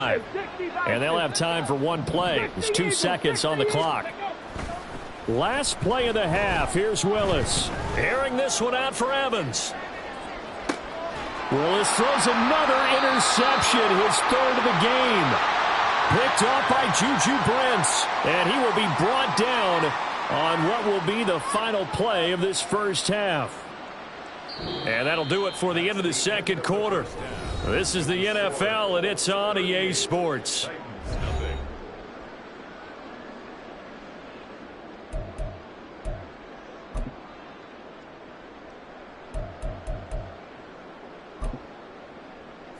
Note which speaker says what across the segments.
Speaker 1: And they'll have time for one play. There's 2 seconds on the clock. Last play of the half. Here's Willis. Airing this one out for Evans. Willis throws another interception, his third of the game. Picked off by Juju Brents. And he will be brought down on what will be the final play of this first half. And that'll do it for the end of the second quarter. This is the NFL, and it's on EA Sports.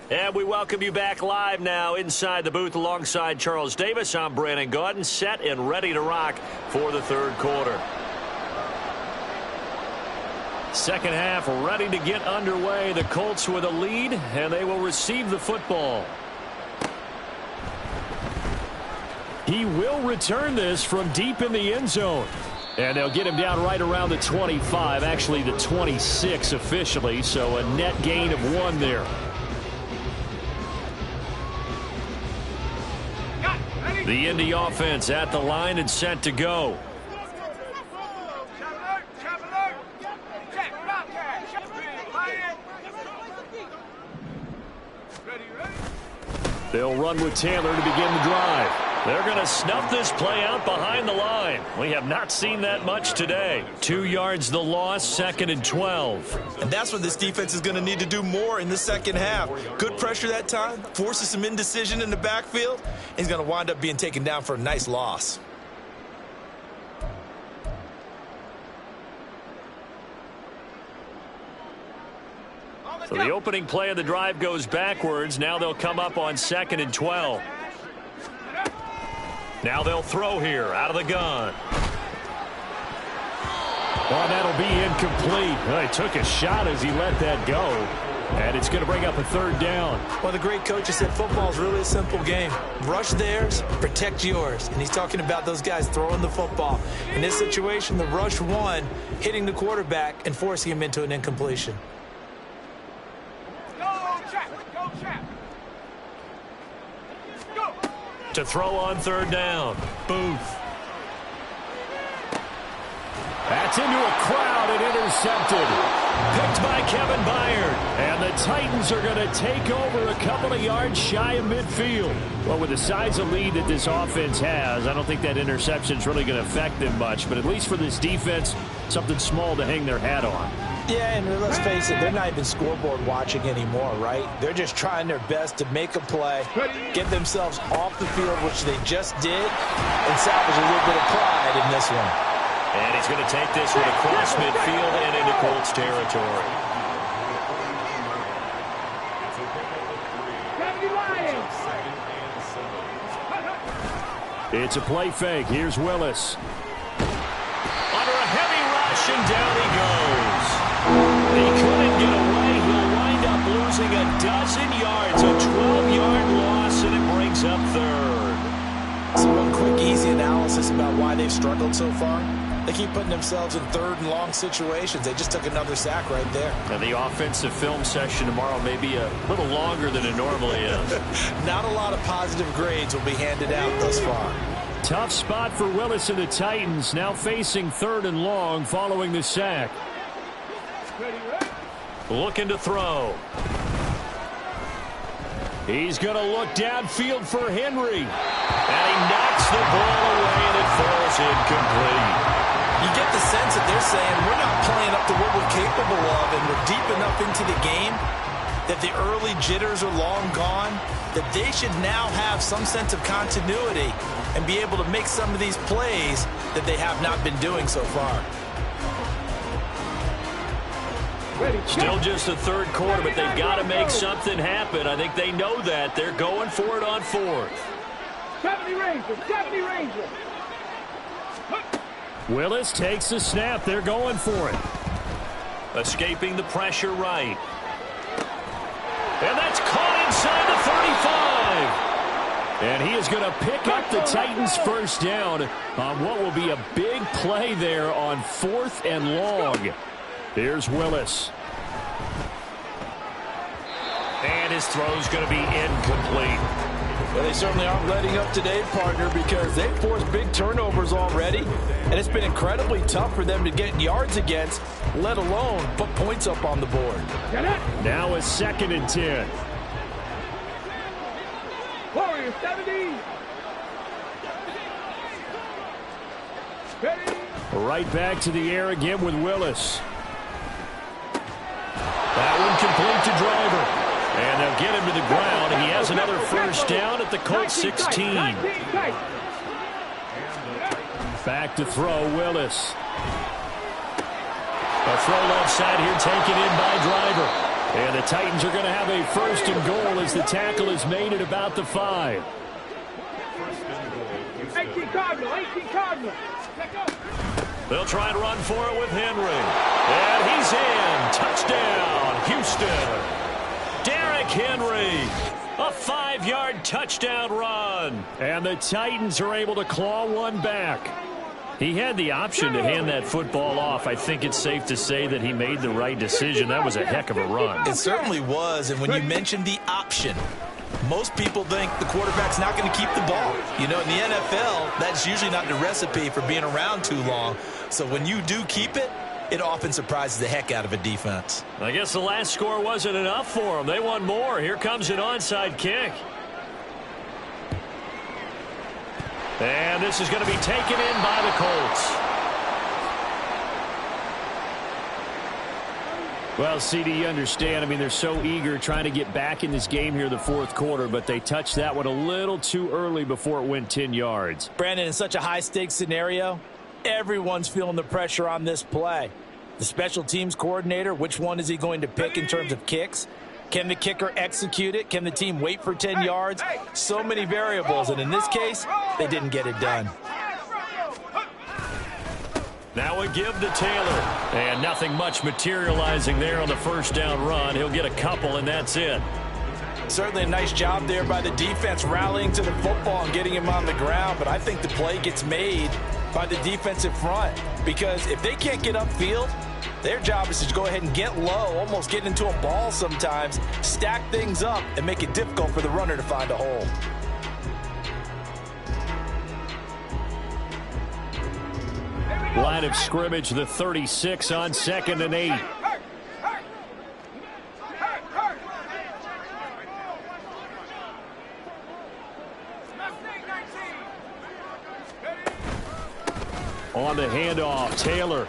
Speaker 1: And we welcome you back live now inside the booth alongside Charles Davis. I'm Brandon Gaudin, set and ready to rock for the third quarter. Second half ready to get underway. The Colts with a lead, and they will receive the football. He will return this from deep in the end zone. And they'll get him down right around the 25, actually the 26 officially, so a net gain of 1 there. The Indy offense at the line and set to go. They'll run with Taylor to begin the drive. They're going to snuff this play out behind the line. We have not seen that much today. 2 yards the loss, 2nd and 12.
Speaker 2: And that's what this defense is going to need to do more in the second half. Good pressure that time, forces some indecision in the backfield, and he's going to wind up being taken down for a nice loss.
Speaker 1: So the opening play of the drive goes backwards. Now they'll come up on 2nd and 12. Now they'll throw here out of the gun. Well, that'll be incomplete. Well, he took a shot as he let that go. And it's going to bring up a 3rd down.
Speaker 2: Well, the great coach has said football is really a simple game. Rush theirs, protect yours. And he's talking about those guys throwing the football. In this situation, the rush won, hitting the quarterback and forcing him into an incompletion.
Speaker 1: To throw on 3rd down. Booth. That's into a crowd and intercepted. Picked by Kevin Byard. And the Titans are going to take over a couple of yards shy of midfield. Well, with the size of lead that this offense has, I don't think that interception is really going to affect them much. But at least for this defense, something small to hang their hat on.
Speaker 2: Yeah, and let's face it, they're not even scoreboard watching anymore, right? They're just trying their best to make a play, get themselves off the field, which they just did, and salvage a little bit of pride in this one.
Speaker 1: And he's going to take this one across midfield and into Colts territory. It's a play fake. Here's Willis. Under a heavy rush, and down he goes. He couldn't get away. He'll wind up losing a dozen yards, a 12-yard loss, and it brings up 3rd.
Speaker 2: So one quick, easy analysis about why they've struggled so far. They keep putting themselves in 3rd and long situations. They just took another sack right there.
Speaker 1: And the offensive film session tomorrow may be a little longer than it normally is.
Speaker 2: Not a lot of positive grades will be handed out thus far.
Speaker 1: Tough spot for Willis and the Titans, now facing 3rd and long following the sack. Looking to throw. He's going to look downfield for Henry. And he knocks the ball away, and it falls incomplete.
Speaker 2: You get the sense that they're saying we're not playing up to what we're capable of, and we're deep enough into the game that the early jitters are long gone, that they should now have some sense of continuity and be able to make some of these plays that they have not been doing so far.
Speaker 1: Still just the 3rd quarter, but they've got to make something happen. I think they know that. They're going for it on 4th.
Speaker 3: 70 Ranger.
Speaker 1: Willis takes the snap. They're going for it. Escaping the pressure right. And that's caught inside the 35. And he is going to pick up the Titans' first down on what will be a big play there on 4th and long. Here's Willis. And his throw's going to be incomplete.
Speaker 2: Well, they certainly aren't letting up today, partner, because they've forced big turnovers already, and it's been incredibly tough for them to get yards against, let alone put points up on the board.
Speaker 1: Now a 2nd and 10.
Speaker 3: Warriors 70. Ready.
Speaker 1: Right back to the air again with Willis. That one complete to Driver. And they'll get him to the ground. He has another first down at the Colts 16. Back to throw, Willis. A throw left side here taken in by Driver. And the Titans are going to have a 1st and goal as the tackle is made at about the 5.
Speaker 3: 18 Cardinal, 18 Cardinal.
Speaker 1: They'll try and run for it with Henry. And he's in. Touchdown, Houston. Derrick Henry, a 5-yard touchdown run. And the Titans are able to claw one back. He had the option to hand that football off. I think it's safe to say that he made the right decision. That was a heck of a run.
Speaker 2: It certainly was, and when you mentioned the option, most people think the quarterback's not going to keep the ball. You know, in the NFL, that's usually not the recipe for being around too long. So when you do keep it, it often surprises the heck out of a defense.
Speaker 1: I guess the last score wasn't enough for them. They want more. Here comes an onside kick. And this is going to be taken in by the Colts. Well, CD, you understand. I mean, they're so eager trying to get back in this game here the 4th quarter, but they touched that one a little too early before it went 10 yards.
Speaker 2: Brandon, in such a high-stakes scenario, everyone's feeling the pressure on this play. The special teams coordinator, which one is he going to pick in terms of kicks? Can the kicker execute it? Can the team wait for 10 yards? So many variables, and in this case, they didn't get it done.
Speaker 1: Now a give to Taylor. And nothing much materializing there on the 1st down run. He'll get a couple, and that's it.
Speaker 2: Certainly a nice job there by the defense rallying to the football and getting him on the ground, but I think the play gets made by the defensive front, because if they can't get upfield, their job is to go ahead and get low, almost get into a ball sometimes, stack things up, and make it difficult for the runner to find a hole.
Speaker 1: Line of scrimmage, the 36 on 2nd and 8. On the handoff, Taylor.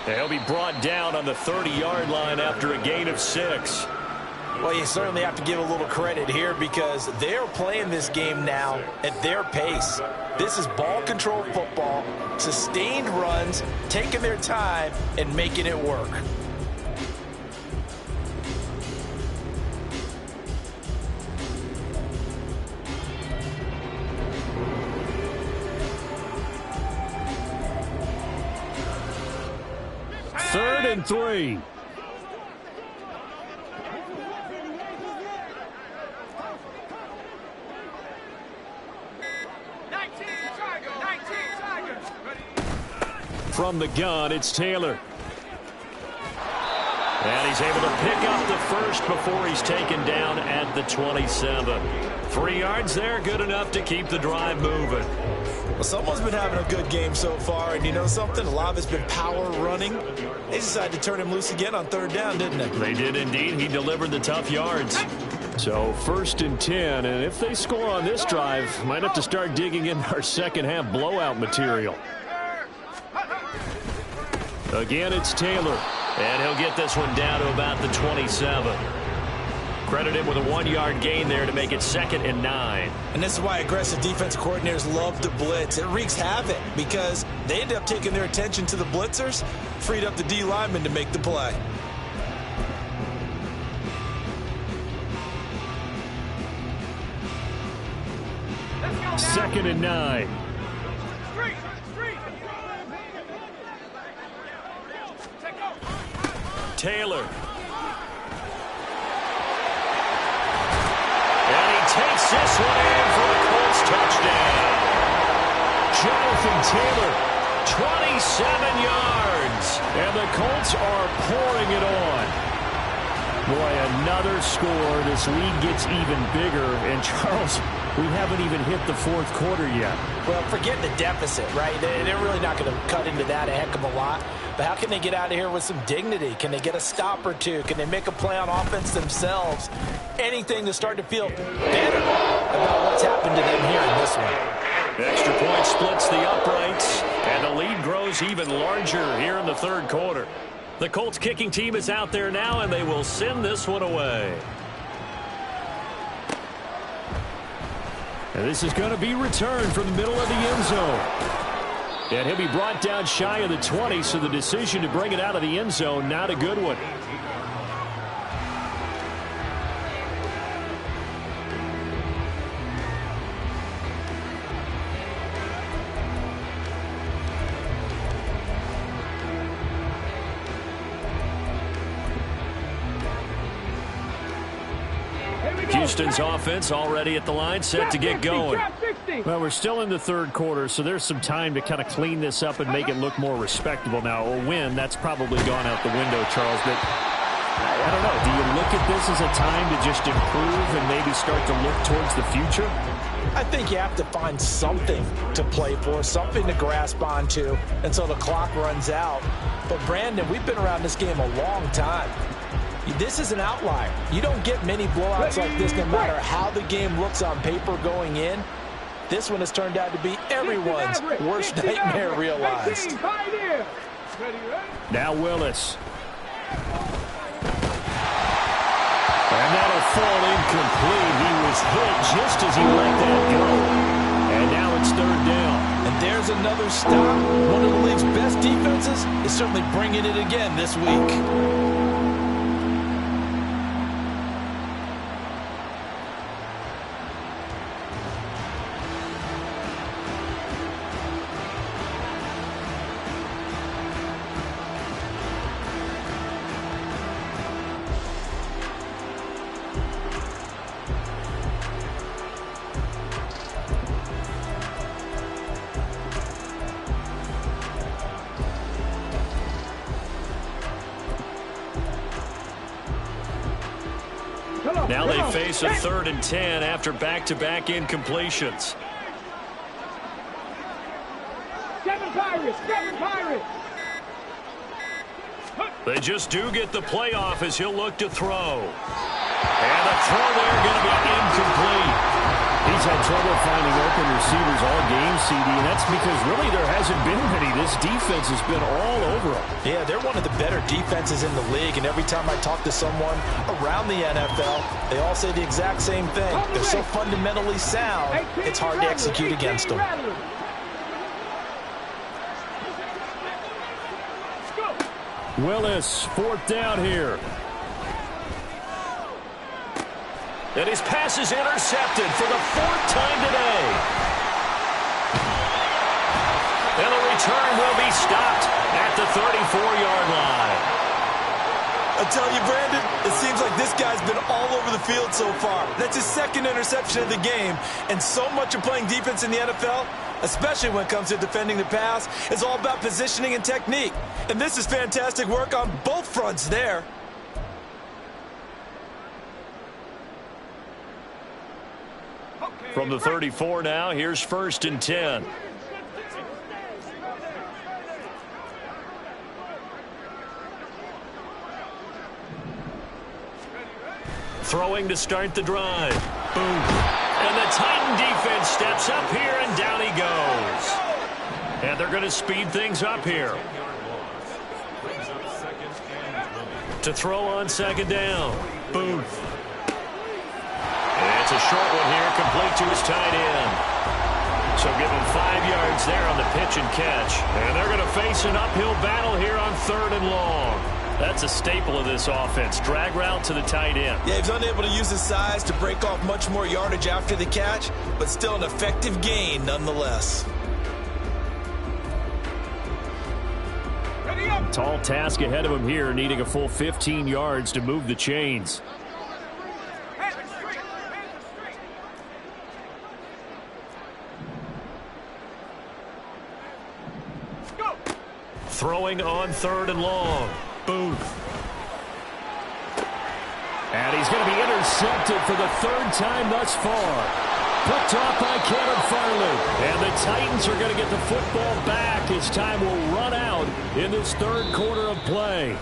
Speaker 1: He'll be brought down on the 30-yard line after a gain of 6.
Speaker 2: Well, you certainly have to give a little credit here because they're playing this game now at their pace. This is ball control football, sustained runs, taking their time and making it work.
Speaker 1: Third and 3. From the gun, it's Taylor. And he's able to pick up the first before he's taken down at the 27. 3 yards there, good enough to keep the drive moving.
Speaker 2: Well, someone's been having a good game so far, and you know something? A lot of it's been power running. They decided to turn him loose again on 3rd down, didn't they?
Speaker 1: They did indeed. He delivered the tough yards. So 1st and 10, and if they score on this drive, might have to start digging in our second half blowout material. Again, it's Taylor, and he'll get this one down to about the 27. Credit him with a 1-yard gain there to make it 2nd and 9.
Speaker 2: And this is why aggressive defense coordinators love to blitz. It wreaks havoc because they end up taking their attention to the blitzers, freed up the D lineman to make the play.
Speaker 1: Second and 9. Taylor. And he takes this one in for a Colts touchdown. Jonathan Taylor, 27 yards. And the Colts are pouring it on. Boy, another score. This lead gets even bigger. And, Charles, we haven't even hit the fourth quarter yet.
Speaker 2: Well, forget the deficit, right? They're really not going to cut into that a heck of a lot. But how can they get out of here with some dignity? Can they get a stop or two? Can they make a play on offense themselves? Anything to start to feel better about what's happened to them here in this one.
Speaker 1: Extra point splits the uprights, and the lead grows even larger here in the third quarter. The Colts kicking team is out there now, and they will send this one away. And this is going to be returned from the middle of the end zone. And he'll be brought down shy of the 20, so the decision to bring it out of the end zone, not a good one. Houston's offense already at the line, set to get going. Well, we're still in the third quarter, so there's some time to kind of clean this up and make it look more respectable. Now, a win, that's probably gone out the window, Charles, but I don't know. Do you look at this as a time to just improve and maybe start to look towards the future?
Speaker 2: I think you have to find something to play for, something to grasp onto until the clock runs out. But, Brandon, we've been around this game a long time. This is an outlier. You don't get many blowouts like this no matter how the game looks on paper going in. This one has turned out to be everyone's worst nightmare realized.
Speaker 1: Now Willis. And that'll fall incomplete. He was hit just as he let that go. And now it's third down.
Speaker 2: And there's another stop. One of the league's best defenses is certainly bringing it again this week.
Speaker 1: Now they face a 3rd and 10 after back-to-back incompletions. They just do get the playoff as he'll look to throw. And the throw there going to be incomplete. He's had trouble finding open receivers all game, CD, and that's because really there hasn't been many. This defense has been all over them.
Speaker 2: Yeah, they're one of the better defenses in the league, and every time I talk to someone around the NFL, they all say the exact same thing. They're so fundamentally sound, it's hard to execute against them.
Speaker 1: Willis, 4th down here. And his pass is intercepted for the 4th time today. And the return will be stopped at the 34-yard line.
Speaker 4: I tell you, Brandon, it seems like this guy's been all over the field so far. That's his 2nd interception of the game. And so much of playing defense in the NFL, especially when it comes to defending the pass, is all about positioning and technique. And this is fantastic work on both fronts there.
Speaker 1: From the 34 now, here's 1st and 10. Throwing to start the drive. Boom. And the Titan defense steps up here, and down he goes. And they're going to speed things up here. To throw on 2nd down. Boom. And it's a short one here, complete to his tight end. So give him 5 yards there on the pitch and catch. And they're going to face an uphill battle here on 3rd and long. That's a staple of this offense. Drag route to the tight end.
Speaker 4: Yeah, he's unable to use his size to break off much more yardage after the catch, but still an effective gain nonetheless.
Speaker 1: Tall task ahead of him here, needing a full 15 yards to move the chains. Throwing on 3rd and long. Boom. And he's going to be intercepted for the third time thus far. Picked off by Kevin Farley. And the Titans are going to get the football back as time will run out in this third quarter of play.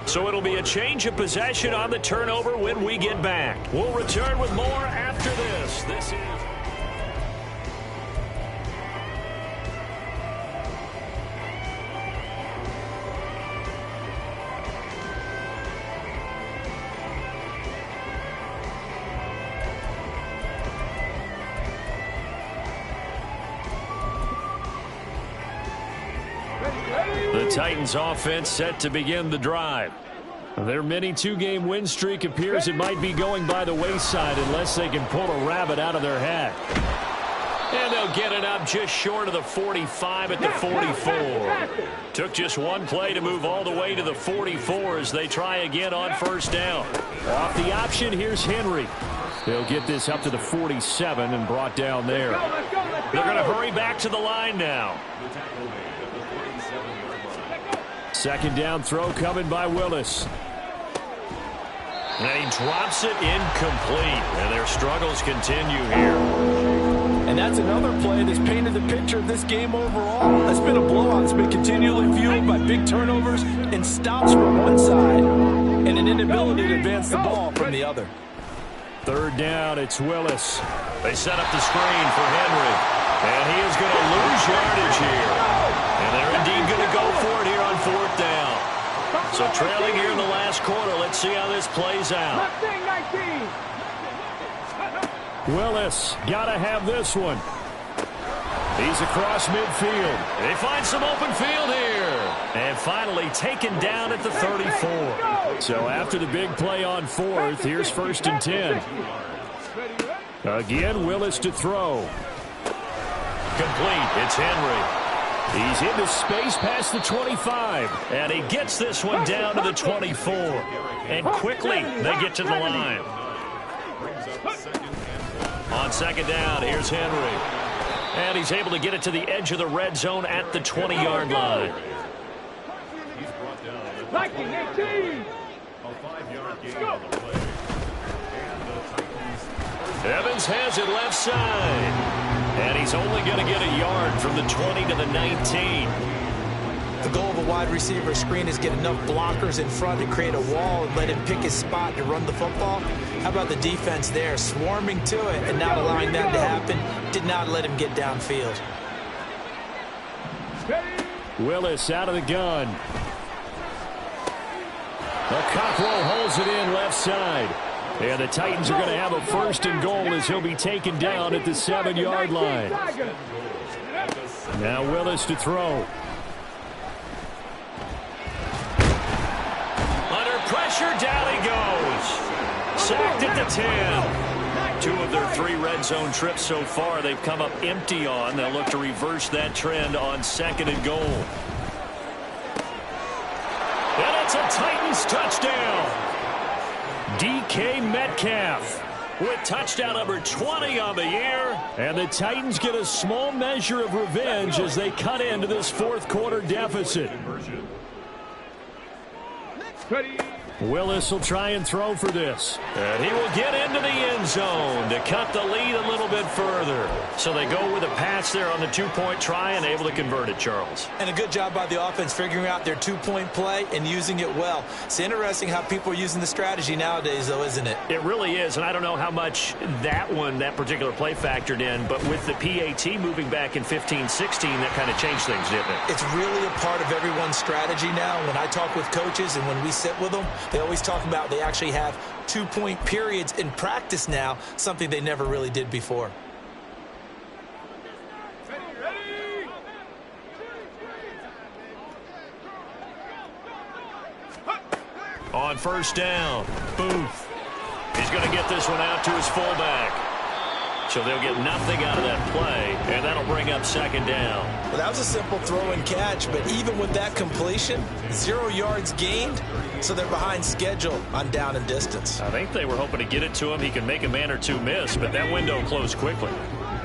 Speaker 1: So it'll be a change of possession on the turnover when we get back. We'll return with more after this. This is... The Titans offense set to begin the drive. Their mini two-game win streak appears it might be going by the wayside unless they can pull a rabbit out of their hat. And they'll get it up just short of the 45 at the 44. Took just one play to move all the way to the 44 as they try again on first down. Off the option, here's Henry. They'll get this up to the 47 and brought down there. They're going to hurry back to the line now. Second down throw coming by Willis. And he drops it incomplete. And their struggles continue here.
Speaker 2: And that's another play that's painted the picture of this game overall. That's been a blowout. It's been continually fueled by big turnovers and stops from one side and an inability to advance the ball from the other.
Speaker 1: Third down, it's Willis. They set up the screen for Henry. And he is going to lose yardage here. And they're indeed going to go for it here on fourth down. So trailing here in the last quarter. Let's see how this plays out. Willis, got to have this one. He's across midfield. They find some open field here. And finally taken down at the 34. So after the big play on fourth, here's first and 10. Again, Willis to throw. Complete. It's Henry. He's into space past the 25. And he gets this one down to the 24. And quickly they get to the line. On second down, here's Henry. And he's able to get it to the edge of the red zone at the 20-yard line. Evans has it left side. And he's only going to get a yard from the 20 to the 19.
Speaker 2: The goal of a wide receiver screen is get enough blockers in front to create a wall and let him pick his spot to run the football. How about the defense there, swarming to it and not allowing that to happen? Did not let him get downfield.
Speaker 1: Willis out of the gun. The Cockrell holds it in left side. And the Titans are going to have a first and goal as he'll be taken down at the 7-yard line. Now Willis to throw. Under pressure, down he goes. Sacked at the 10. 2 of their 3 red zone trips so far they've come up empty on. They'll look to reverse that trend on second and goal. And it's a Titans touchdown. DK Metcalf with touchdown number 20 on the year. And the Titans get a small measure of revenge as they cut into this fourth quarter deficit. Willis will try and throw for this. And he will get into the end zone to cut the lead a little bit further. So they go with a pass there on the 2-point try and able to convert it, Charles.
Speaker 2: And a good job by the offense figuring out their 2-point play and using it well. It's interesting how people are using the strategy nowadays, though, isn't it?
Speaker 1: It really is, and I don't know how much that particular play factored in, but with the PAT moving back in 15-16, that kind of changed things, didn't it?
Speaker 2: It's really a part of everyone's strategy now. When I talk with coaches and when we sit with them, they always talk about they actually have 2-point periods in practice now, something they never really did before.
Speaker 1: On first down, Booth. He's going to get this one out to his fullback. So they'll get nothing out of that play, and that'll bring up second down.
Speaker 2: Well, that was a simple throw and catch, but even with that completion, 0 yards gained, so they're behind schedule on down and distance.
Speaker 1: I think they were hoping to get it to him. He can make a man or two miss, but that window closed quickly.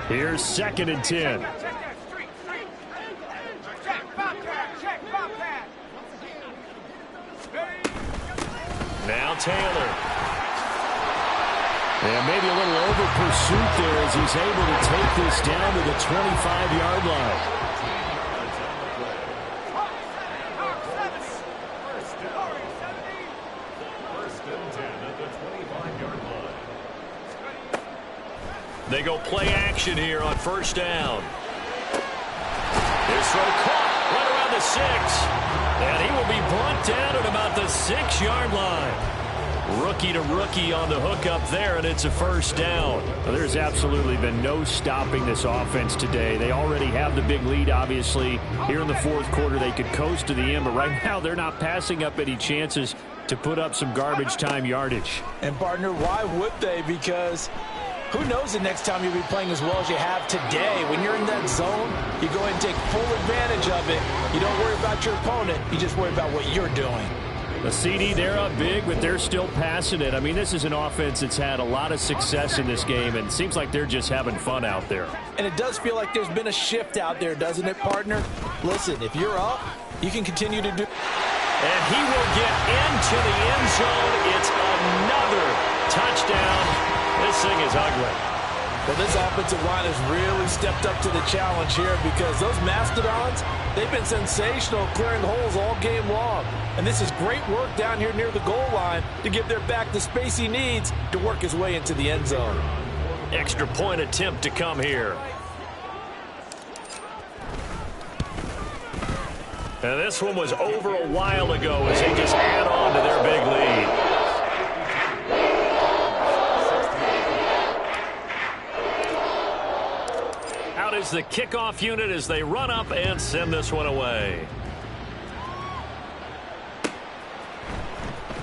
Speaker 1: Here's second and 10. Now Taylor. And maybe a little over pursuit there as he's able to take this down to the 25-yard line. They go play action here on first down. His throw caught right around the 6. And he will be brought down at about the 6-yard line. Rookie to rookie on the hook up there, and it's a first down. Well, there's absolutely been no stopping this offense today. They already have the big lead, obviously. Here in the fourth quarter, they could coast to the end, but right now they're not passing up any chances to put up some garbage time yardage.
Speaker 2: And, partner, why would they? Because who knows the next time you'll be playing as well as you have today. When you're in that zone, you go ahead and take full advantage of it. You don't worry about your opponent. You just worry about what you're doing.
Speaker 1: The CD, they're up big, but they're still passing it. I mean, this is an offense that's had a lot of success in this game, and it seems like they're just having fun out there.
Speaker 2: And it does feel like there's been a shift out there, doesn't it, partner? Listen, if you're up, you can continue to do.
Speaker 1: And he will get into the end zone. It's another touchdown. This thing is ugly.
Speaker 2: Well, this offensive line has really stepped up to the challenge here because those Mastodons, they've been sensational clearing holes all game long. And this is great work down here near the goal line to give their back the space he needs to work his way into the end zone.
Speaker 1: Extra point attempt to come here. And this one was over a while ago as they just add on to their big lead. Out is the kickoff unit as they run up and send this one away.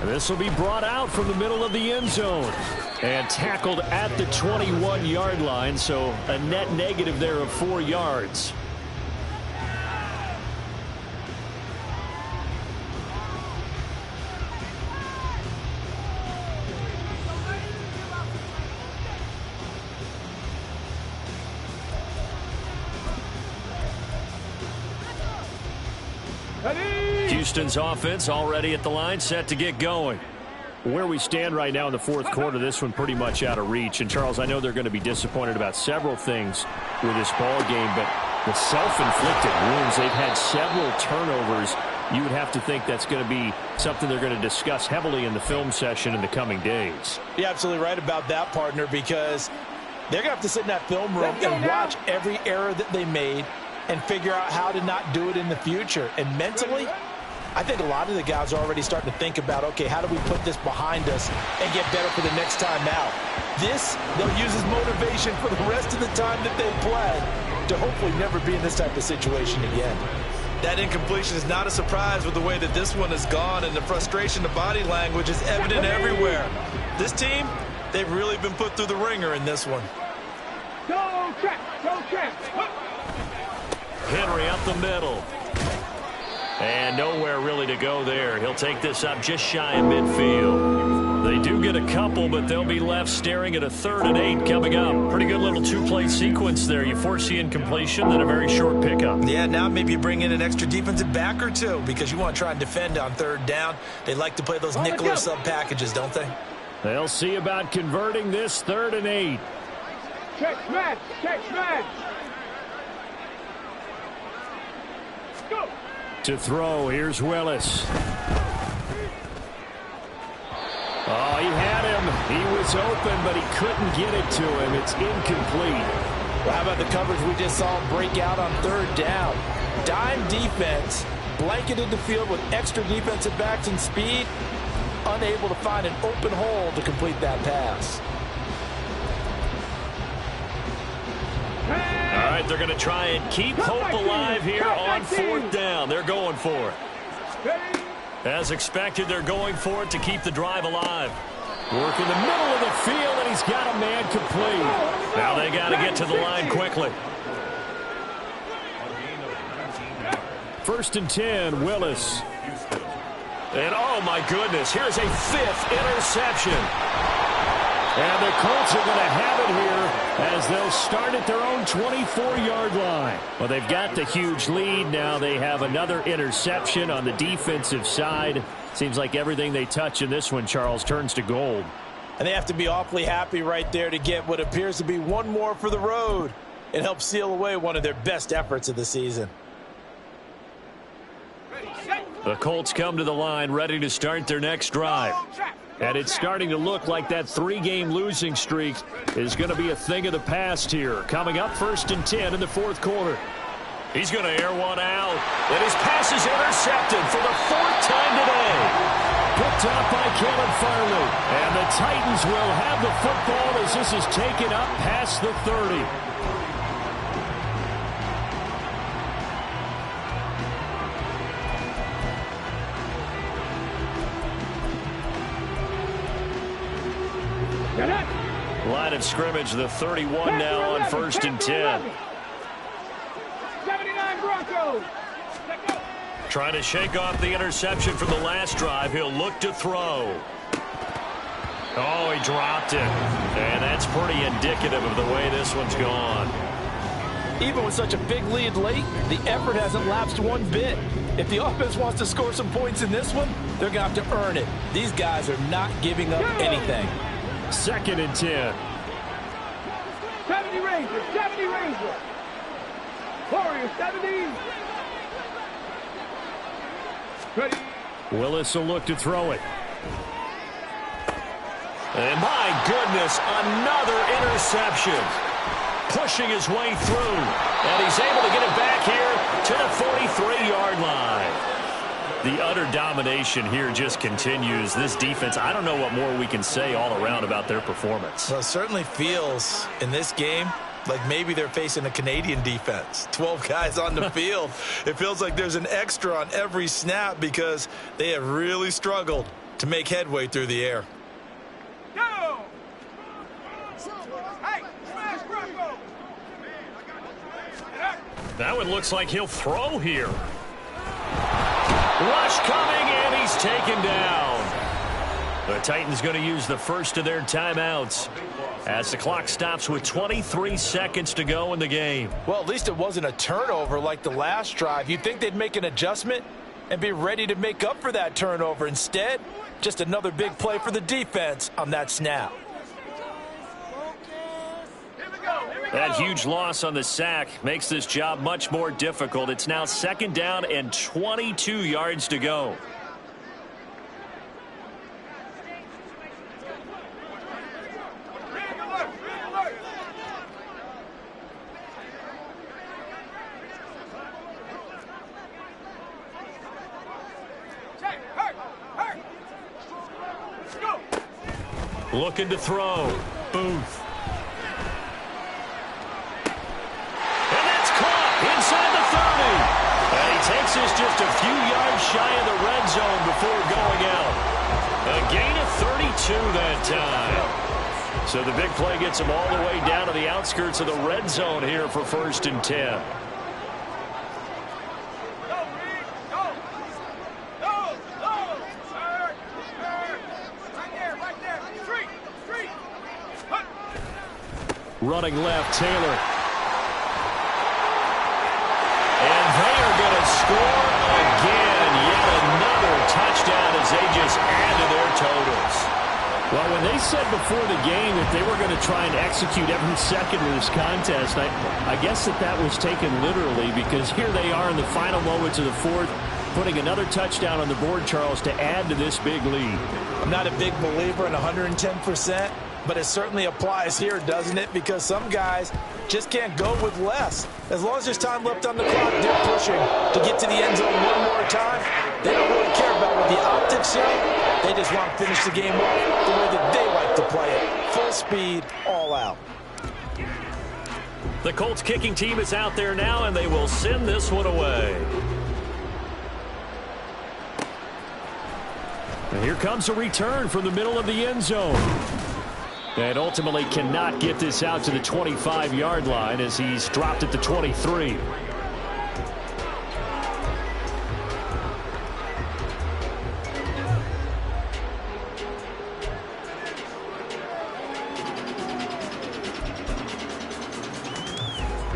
Speaker 1: And this will be brought out from the middle of the end zone and tackled at the 21-yard line, so a net negative there of 4 yards. Houston's offense already at the line, set to get going. Where we stand right now in the fourth quarter, this one pretty much out of reach. And, Charles, I know they're going to be disappointed about several things with this ball game, but the self-inflicted wounds, they've had several turnovers. You would have to think that's going to be something they're going to discuss heavily in the film session in the coming days.
Speaker 2: You're absolutely right about that, partner, because they're going to have to sit in that film room and watch every error that they made and figure out how to not do it in the future. And mentally, I think a lot of the guys are already starting to think about, okay, how do we put this behind us and get better for the next time out? This, they'll use as motivation for the rest of the time that they play to hopefully never be in this type of situation again.
Speaker 4: That incompletion is not a surprise with the way that this one has gone, and the frustration, the body language is evident everywhere. This team, they've really been put through the ringer in this one.
Speaker 3: Go check, go check.
Speaker 1: Henry up the middle. And nowhere really to go there. He'll take this up just shy of midfield. They do get a couple, but they'll be left staring at a 3rd and 8 coming up. Pretty good little two-play sequence there. You force the incompletion, then a very short pickup.
Speaker 2: Yeah, now maybe you bring in an extra defensive back or two because you want to try and defend on 3rd down. They like to play those nickel or sub packages, don't they?
Speaker 1: They'll see about converting this 3rd and 8.
Speaker 3: Check smash, check smash. Go.
Speaker 1: To throw, here's Willis. Oh, he had him. He was open, but he couldn't get it to him. It's incomplete.
Speaker 2: Well, how about the coverage we just saw break out on 3rd down? Dime defense, blanketed the field with extra defensive backs and speed, unable to find an open hole to complete that pass.
Speaker 1: All right, they're going to try and keep hope alive here on 4th down. They're going for it. As expected, they're going for it to keep the drive alive. Work in the middle of the field, and he's got a man complete. Now they got to get to the line quickly. 1st and 10, Willis. And, oh, my goodness, here's a 5th interception. And the Colts are going to have it here as they'll start at their own 24-yard line. Well, they've got the huge lead. Now they have another interception on the defensive side. Seems like everything they touch in this one, Charles, turns to gold.
Speaker 2: And they have to be awfully happy right there to get what appears to be one more for the road. It helps seal away one of their best efforts of the season.
Speaker 1: The Colts come to the line ready to start their next drive. And it's starting to look like that 3-game losing streak is going to be a thing of the past here. Coming up 1st and 10 in the 4th quarter. He's going to air one out. And his pass is intercepted for the 4th time today. Picked up by Caleb Farley. And the Titans will have the football as this is taken up past the 30. Line of scrimmage, the 31 now on 1st and 10.
Speaker 3: 79 Broncos.
Speaker 1: Trying to shake off the interception from the last drive. He'll look to throw. Oh, he dropped it. And that's pretty indicative of the way this one's gone.
Speaker 2: Even with such a big lead late, the effort hasn't lapsed one bit. If the offense wants to score some points in this one, they're going to have to earn it. These guys are not giving up anything.
Speaker 1: 2nd and 10.
Speaker 3: 70 Rangers, 70 Rangers. Warriors, 70. Ready.
Speaker 1: Willis will look to throw it. And my goodness, another interception. Pushing his way through. And he's able to get it back here to the 43-yard line. The utter domination here just continues. This defense, I don't know what more we can say all around about their performance.
Speaker 2: Well, it certainly feels in this game like maybe they're facing a Canadian defense. 12 guys on the field. It feels like there's an extra on every snap because they have really struggled to make headway through the air.
Speaker 3: Go! Hey, smash Bronco!
Speaker 1: That one looks like he'll throw here. Rush coming, and he's taken down. The Titans going to use the first of their timeouts as the clock stops with 23 seconds to go in the game.
Speaker 2: Well, at least it wasn't a turnover like the last drive. You'd think they'd make an adjustment and be ready to make up for that turnover. Instead, just another big play for the defense on that snap.
Speaker 1: That huge loss on the sack makes this job much more difficult. It's now 2nd down and 22 yards to go. Looking to throw. Booth. And that's caught inside the 30. And he takes us just a few yards shy of the red zone before going out. A gain of 32 that time. So the big play gets him all the way down to the outskirts of the red zone here for 1st and 10. Running left, Taylor. And they are going to score again. Yet another touchdown as they just add to their totals. Well, when they said before the game that they were going to try and execute every second of this contest, I guess that was taken literally, because here they are in the final moments of the 4th, putting another touchdown on the board, Charles, to add to this big lead.
Speaker 2: I'm not a big believer in 110%. But it certainly applies here, doesn't it? Because some guys just can't go with less. As long as there's time left on the clock, they're pushing to get to the end zone one more time. They don't really care about what the optics show. They just want to finish the game off the way that they like to play it. Full speed, all out.
Speaker 1: The Colts kicking team is out there now, and they will send this one away. And here comes a return from the middle of the end zone. And ultimately cannot get this out to the 25-yard line as he's dropped at the 23.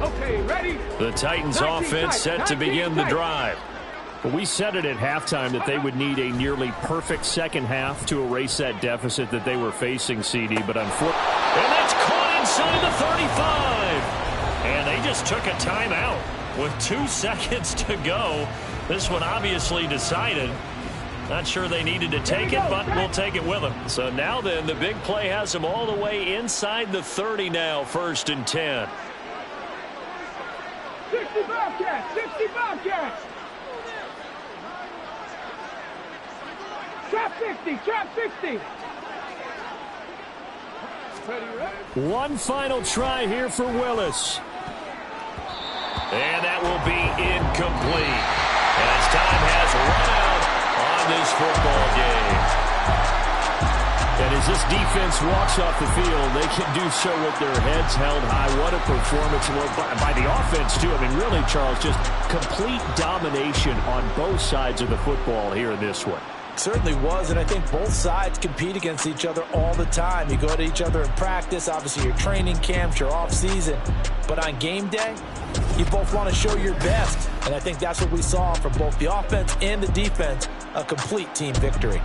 Speaker 3: Okay, ready?
Speaker 1: The Titans offense set to begin the drive. We said it at halftime that they would need a nearly perfect second half to erase that deficit that they were facing, CD, but unfortunately. And that's caught inside the 35. And they just took a timeout with 2 seconds to go. This one obviously decided. Not sure they needed to take it, but we'll take it with them. So now then, the big play has them all the way inside the 30 now, 1st and 10.
Speaker 3: 60 Bobcats! 60 Bobcats! Trap 50! Trap 50!
Speaker 1: One final try here for Willis. And that will be incomplete. As time has run out on this football game. And as this defense walks off the field, they can do so with their heads held high. What a performance by the offense, too. I mean, really, Charles, just complete domination on both sides of the football here in this one.
Speaker 2: Certainly was, and I think both sides compete against each other all the time. You go to each other in practice, obviously your training camps, your off-season. But on game day, you both want to show your best. And I think that's what we saw from both the offense and the defense, a complete team victory.